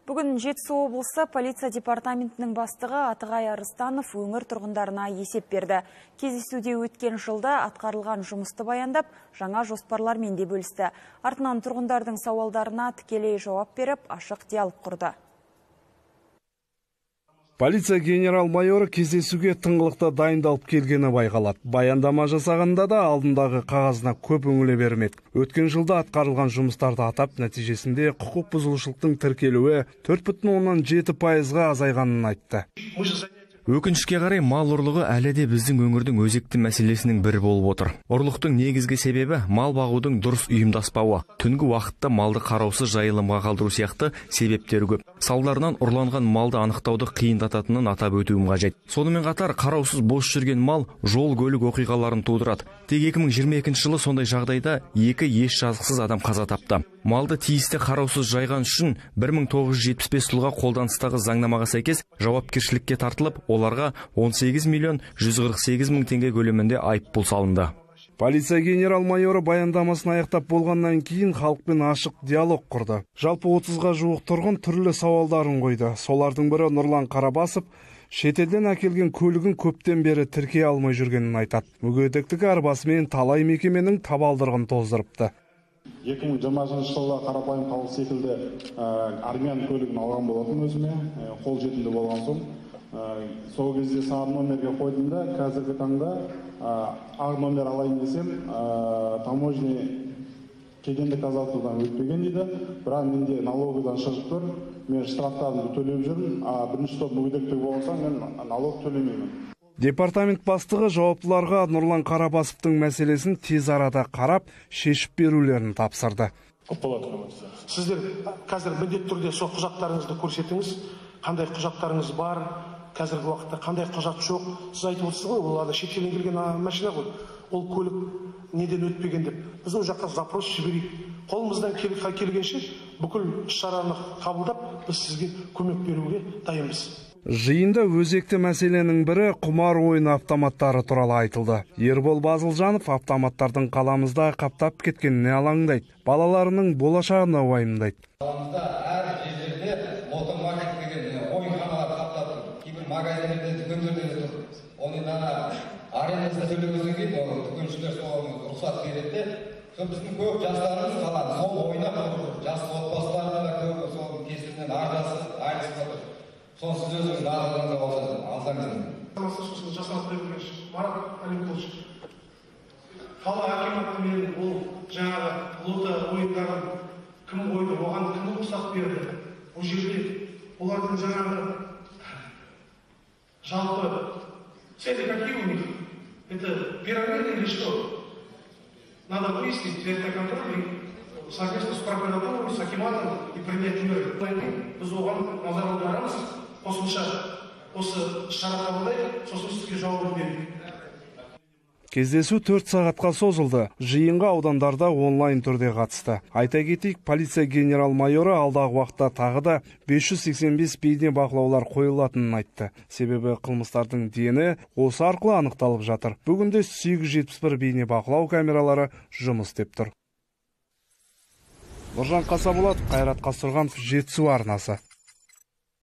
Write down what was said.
Бүгін Жетісу облысы полиция департаментінің бастығы Атығай Арыстанов өңір тұрғындарына есеп берді. Кездесуде өткен жылда атқарылған жұмысты баяндап, жаңа жоспарлармен де бөлісті. Артынан тұрғындардың сауалдарына тікелей жауап беріп, ашық диалог құрды. Полиция генерал-майоры кездесуге тыңғылықты дайындалып келгені байқалады. Баяндама жасағанда да алдындағы қағазына көп үңіле бермеді. Өткен жылда атқарылған жұмыстарды атап, нәтижесінде құқық бұзушылықтың тіркелуі 4,7%-ға азайғанын айтты. Өкінішке қарай мал ұрлығы әлі де біздің өңірдің өзекті мәселесінің бірі болып отыр. Ұрлықтың негізгі себебі мал бағудың дұрыс ұйымдаспауы, түнгі уақытта малды қараусыз жайылымға қалдыру сияқты себептері көп. Салдарынан ұрланған малды анықтауды қиындататынын атап өтуім қажет. Сонымен қатар қараусыз бос жүрген мал жол-көлік оқиғаларын тудырады. Тек 2022 жылы сондай жағдайда 2 еш жазықсыз адам қаза тапты. Малды тиісті қараусыз жайған үшін 1975 жылға қолданыстағы заңнамаға сәйкес жауапкершілікке тартылып, оларға 18 миллион 148 мың теңге көлемінде айыппұл салынды. Полиция генерал-майоры баяндамасын аяқтап болғаннан кейін халықпен ашық диалог құрды. Жалпы 30-ға жуық тұрғын түрлі сауалдарын қойды. Солардың бірі Нұрлан Қарабасов шетелден әкелген көлігін көптен бері тіркей алмай жүргенін айтады. Мүгедектігі арбасымен талай мекеменің табалдырығын тоздырыпты. 2020 жылы қарапайым халық секілді армян көлігін алған болатын өзіме, қол жетімді болған соң. Сол кезде сары номерге қойдым да, қазіргі таңда ақ номер алайын десем, таможня кедендік тазартудан өтпеген дейді. Бірақ менде налогыдан шығып тұр, мен штрафтарымды төлеп жүрмін, бірінші топ мүгедектігі болса, мен налог төлемеймін. Департамент бастығы жауаптыларға Нұрлан Қарабасовтың мәселесін тез арада қарап, шешіп берулерін тапсырды. Сіздер қазір міндетті түрде сол құжаттарыңызды көрсетіңіз, қандай құжаттарыңыз бар, қазіргі уақытта қандай құжат жоқ. Сіз айтып отырсыз ғой, оларда шетелден келген машина ғой, ол көлік неден өтпеген деп. Біз ол жаққа запрос жіберейік. Қолымыздан келгенше бүкіл шараны қабылдап, біз сізге көмек беруге дайынбыз. Жиында өзекті мәселенің бірі құмар ойын автоматтары туралы айтылды. Ербол Базылжанов автоматтардың қаламызда қаптап кеткеніне алаңдайды. Балаларының болашағына уайымдайды. Қаламызда әр жерлерде лото-маркет деген ойынханалар қаптап тұр. Кейбір магазиндерде, дүкендерде тұр. Оны арендасына төлегеннен кейін дүкеншілер соған рұқсат береді. Сол біздің көп жастарымыз қалады. Сол ойнап отыр. Жас отбасыларында да көп сол кесірінен айырылысып отыр. Сол сіз өзіңіз назарыңызға алсаңыз. Сосын жасанып қойып Марат Алимқұлович. Қала акиматы мен ол жаңағы лото ойындарын кім ойды, оған кім рұқсат берді? Бұл жерде олардың жаңағы жалпы цели какие у них? Это пирамида или что? Надо выяснить, взять на контроль и совместно с прокуратурой, с акиматом и принять меры. Біз оған назар аударамыз. Қосымша осы шара қабылдайық, сосын сізге жауап берейік. Кездесу 4 сағатқа созылды. Жиынға аудандарда онлайн түрде қатысты. Айта кетейік, полиция генерал-майоры алдағы уақытта тағы да 585 бейне бақылаулар қойылатынын айтты. Себебі қылмыстардың дені осы арқылы анықталып жатыр. Бүгінде 871 бейне бақылау камералары жұмыс істеп тұр. Нұржан Қасаболатов, Қайрат Қасырғанов, Жетісу арнасы.